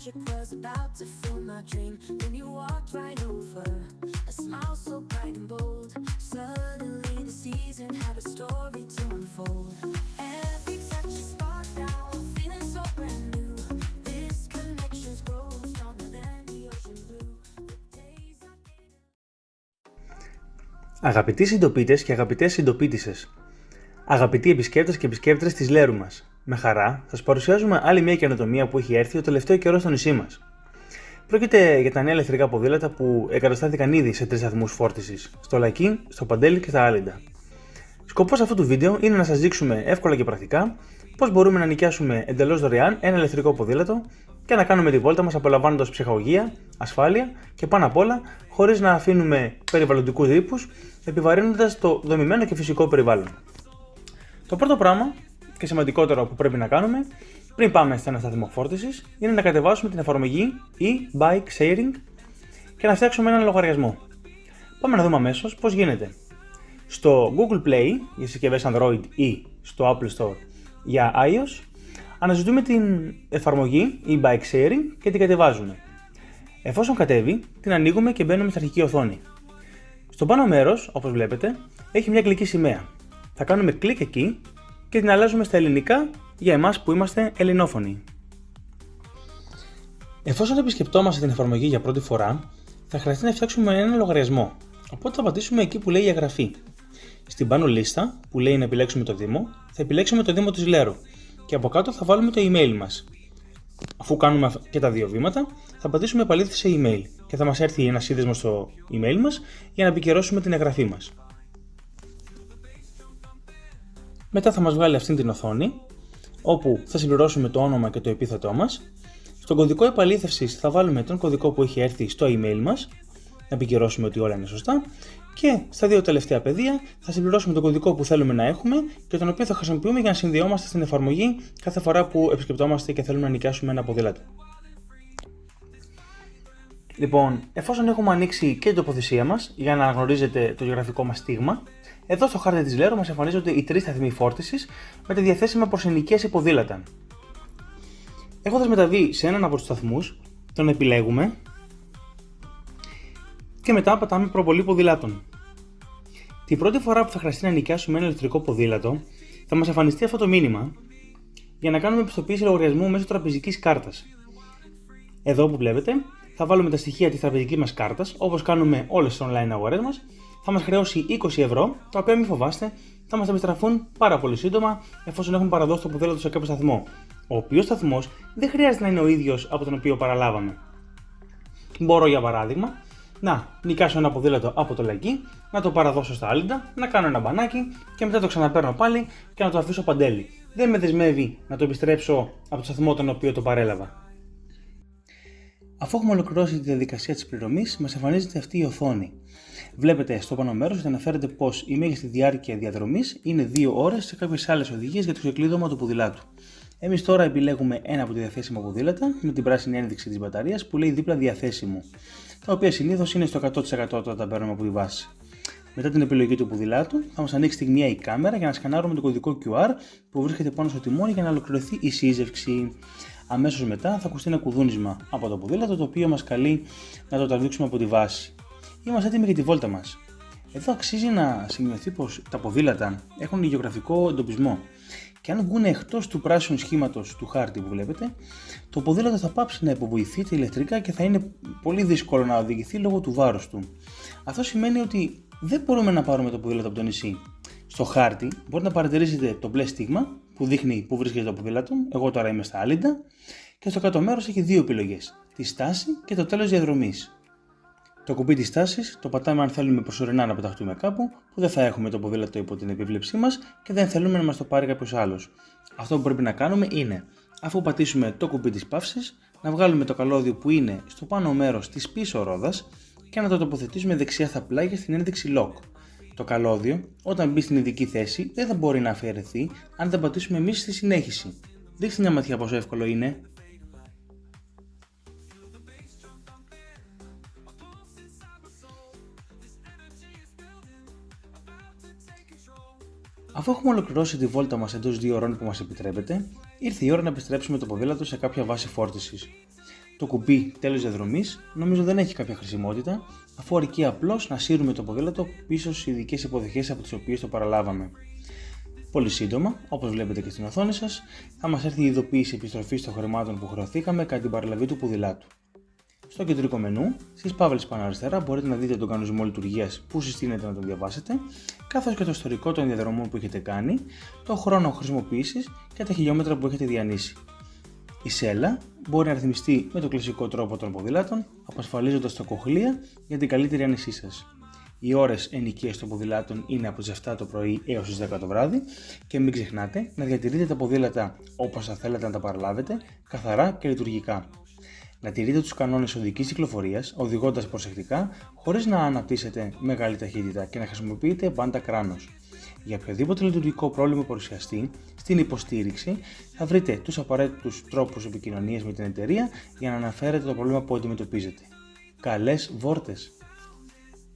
magic was about to fill my dream. Then you walked right over, a smile so bright and bold. Suddenly the season had a story to unfold. Every touch is sparked now, I'm feeling so brand new. This connection's grown stronger than the ocean blue. The days I didn't... Αγαπητοί συντοπίτες και αγαπητές συντοπίτισσες, αγαπητοί επισκέπτες και επισκέπτρες της Λέρου μας, με χαρά σας παρουσιάζουμε άλλη μια καινοτομία που έχει έρθει το τελευταίο καιρό στο νησί μας. Πρόκειται για τα νέα ηλεκτρικά ποδήλατα που εγκαταστάθηκαν ήδη σε 3 σταθμούς φόρτισης, στο Λακκί, στο Παντέλη και στα Άλυντα. Σκοπός αυτού του βίντεο είναι να σας δείξουμε εύκολα και πρακτικά πώς μπορούμε να νοικιάσουμε εντελώς δωρεάν ένα ηλεκτρικό ποδήλατο και να κάνουμε τη βόλτα μας απολαμβάνοντας ψυχαγωγία, ασφάλεια και πάνω απ' όλα χωρίς να αφήνουμε περιβαλλοντικούς ρήπους, επιβαρύνοντας το δομημένο και φυσικό περιβάλλον. Το πρώτο πράγμα και σημαντικότερο που πρέπει να κάνουμε πριν πάμε σε ένα σταθμό φόρτισης είναι να κατεβάσουμε την εφαρμογή e-bike sharing και να φτιάξουμε έναν λογαριασμό. Πάμε να δούμε αμέσως πώς γίνεται. Στο Google Play για συσκευές Android ή στο Apple Store για iOS αναζητούμε την εφαρμογή e-bike sharing και την κατεβάζουμε. Εφόσον κατέβει, την ανοίγουμε και μπαίνουμε στην αρχική οθόνη. Στο πάνω μέρος, όπως βλέπετε, έχει μια αγγλική σημαία. Θα κάνουμε κλικ εκεί και την αλλάζουμε στα ελληνικά για εμάς που είμαστε ελληνόφωνοι. Εφόσον επισκεπτόμαστε την εφαρμογή για πρώτη φορά, θα χρειαστεί να φτιάξουμε ένα λογαριασμό. Οπότε θα πατήσουμε εκεί που λέει εγγραφή. Στην πάνω λίστα που λέει να επιλέξουμε το Δήμο, θα επιλέξουμε το Δήμο της Λέρου και από κάτω θα βάλουμε το email μας. Αφού κάνουμε και τα δύο βήματα, θα πατήσουμε επαλήθευση σε email και θα μας έρθει ένα σύνδεσμο στο email μας για να επικυρώσουμε την εγγραφή μας. Μετά θα μας βγάλει αυτήν την οθόνη, όπου θα συμπληρώσουμε το όνομα και το επίθετό μας. Στον κωδικό επαλήθευσης θα βάλουμε τον κωδικό που έχει έρθει στο email μας, να επικυρώσουμε ότι όλα είναι σωστά. Και στα δύο τελευταία πεδία θα συμπληρώσουμε τον κωδικό που θέλουμε να έχουμε και τον οποίο θα χρησιμοποιούμε για να συνδεόμαστε στην εφαρμογή κάθε φορά που επισκεπτόμαστε και θέλουμε να νοικιάσουμε ένα ποδήλατο. Λοιπόν, εφόσον έχουμε ανοίξει και την τοποθεσία μας για να αναγνωρίζετε το γεωγραφικό μας στίγμα, εδώ στο χάρτη της Λέρου μας εμφανίζονται οι 3 σταθμοί φόρτισης με τα διαθέσιμα προς ενοικίαση ποδήλατα. Έχοντας μεταβεί σε έναν από τους σταθμούς, τον επιλέγουμε και μετά πατάμε προβολή ποδηλάτων. Την πρώτη φορά που θα χρειαστεί να νοικιάσουμε ένα ηλεκτρικό ποδήλατο, θα μας εμφανιστεί αυτό το μήνυμα για να κάνουμε πιστοποίηση λογαριασμού μέσω τραπεζικής κάρτας. Εδώ που βλέπετε, θα βάλουμε τα στοιχεία της τραπεζικής μας κάρτας, όπως κάνουμε όλες τις online αγορές μας. Θα μας χρεώσει 20 ευρώ, τα οποία μην φοβάστε, θα μας επιστραφούν πάρα πολύ σύντομα εφόσον έχουμε παραδώσει το ποδήλατο σε κάποιο σταθμό. Ο οποίος σταθμός δεν χρειάζεται να είναι ο ίδιος από τον οποίο παραλάβαμε. Μπορώ για παράδειγμα να νοικιάσω ένα ποδήλατο από το Λακκί, να το παραδώσω στα Άλυντα, να κάνω ένα μπανάκι και μετά το ξαναπαίρνω πάλι και να το αφήσω Παντέλη. Δεν με δεσμεύει να το επιστρέψω από το σταθμό τον οποίο το παρέλαβα. Αφού έχουμε ολοκληρώσει τη διαδικασία της πληρωμής, μας εμφανίζεται αυτή η οθόνη. Βλέπετε στο πάνω μέρος ότι αναφέρεται πως η μέγιστη διάρκεια διαδρομής είναι 2 ώρες σε κάποιες άλλες οδηγίες για το ξεκλείδωμα του ποδηλάτου. Εμείς τώρα επιλέγουμε ένα από τα διαθέσιμα ποδήλατα με την πράσινη ένδειξη της μπαταρίας που λέει δίπλα διαθέσιμο, τα οποία συνήθως είναι στο 100% όταν τα παίρνουμε από τη βάση. Μετά την επιλογή του ποδηλάτου, θα μας ανοίξει στιγμιαία η κάμερα για να σκανάρουμε το κωδικό QR που βρίσκεται πάνω στο τιμόνι για να ολοκληρωθεί η σύζευξη. Αμέσως μετά θα ακουστεί ένα κουδούνισμα από το ποδήλατο, το οποίο μας καλεί να το τραβήξουμε από τη βάση. Είμαστε έτοιμοι για τη βόλτα μας. Εδώ αξίζει να σημειωθεί πως τα ποδήλατα έχουν γεωγραφικό εντοπισμό και αν βγουν εκτός του πράσινου σχήματος του χάρτη που βλέπετε, το ποδήλατο θα πάψει να υποβοηθείται ηλεκτρικά και θα είναι πολύ δύσκολο να οδηγηθεί λόγω του βάρους του. Αυτό σημαίνει ότι δεν μπορούμε να πάρουμε το ποδήλατο από το νησί. Στο χάρτη μπορείτε να παρατηρήσετε το μπλε στίγμα που δείχνει που βρίσκεται το ποδήλατο. Εγώ τώρα είμαι στα Άλυντα και στο κάτω μέρος έχει 2 επιλογές: τη στάση και το τέλος διαδρομής. Το κουμπί της στάσης το πατάμε αν θέλουμε προσωρινά να πεταχτούμε κάπου που δεν θα έχουμε το ποδήλατο υπό την επίβλεψή μας και δεν θέλουμε να μας το πάρει κάποιος άλλος. Αυτό που πρέπει να κάνουμε είναι, αφού πατήσουμε το κουμπί της παύσης, να βγάλουμε το καλώδιο που είναι στο πάνω μέρος της πίσω ρόδας και να το τοποθετήσουμε δεξιά στα πλάγια στην ένδειξη lock. Το καλώδιο, όταν μπει στην ειδική θέση, δεν θα μπορεί να αφαιρεθεί αν δεν πατήσουμε εμείς στη συνέχιση. Δείξτε μια ματιά πόσο εύκολο είναι. Αφού έχουμε ολοκληρώσει τη βόλτα μας εντός 2 ώρων που μας επιτρέπεται, ήρθε η ώρα να επιστρέψουμε το ποδήλατο σε κάποια βάση φόρτισης. Το κουμπί τέλος διαδρομής νομίζω δεν έχει κάποια χρησιμότητα, αφού αρκεί απλώς να σύρουμε το ποδήλατο πίσω στις ειδικές υποδοχές από τις οποίες το παραλάβαμε. Πολύ σύντομα, όπως βλέπετε και στην οθόνη σας, θα μας έρθει η ειδοποίηση επιστροφής των χρημάτων που χρεωθήκαμε κατά την παραλαβή του ποδηλάτου. Στο κεντρικό μενού, στις παύλες πάνω αριστερά, μπορείτε να δείτε τον κανονισμό λειτουργίας που συστήνεται να τον διαβάσετε, καθώς και το ιστορικό των διαδρομών που έχετε κάνει, το χρόνο χρησιμοποίησης και τα χιλιόμετρα που έχετε διανύσει. Η σέλα μπορεί να ρυθμιστεί με τον κλασικό τρόπο των ποδηλάτων, απασφαλίζοντας τα κοχλία για την καλύτερη άνεσή σας. Οι ώρες ενοικίας των ποδηλάτων είναι από τις 7 το πρωί έως τις 10 το βράδυ και μην ξεχνάτε να διατηρείτε τα ποδήλατα όπως θα θέλετε να τα παραλάβετε, καθαρά και λειτουργικά. Να τηρείτε τους κανόνες οδικής κυκλοφορίας, οδηγώντας προσεκτικά, χωρίς να αναπτύσσετε μεγάλη ταχύτητα και να χρησιμοποιείτε μπάντα κράνος. Για οποιοδήποτε λειτουργικό πρόβλημα παρουσιαστεί, στην υποστήριξη θα βρείτε τους απαραίτητους τρόπους επικοινωνίας με την εταιρεία για να αναφέρετε το πρόβλημα που αντιμετωπίζετε. Καλές βόρτες!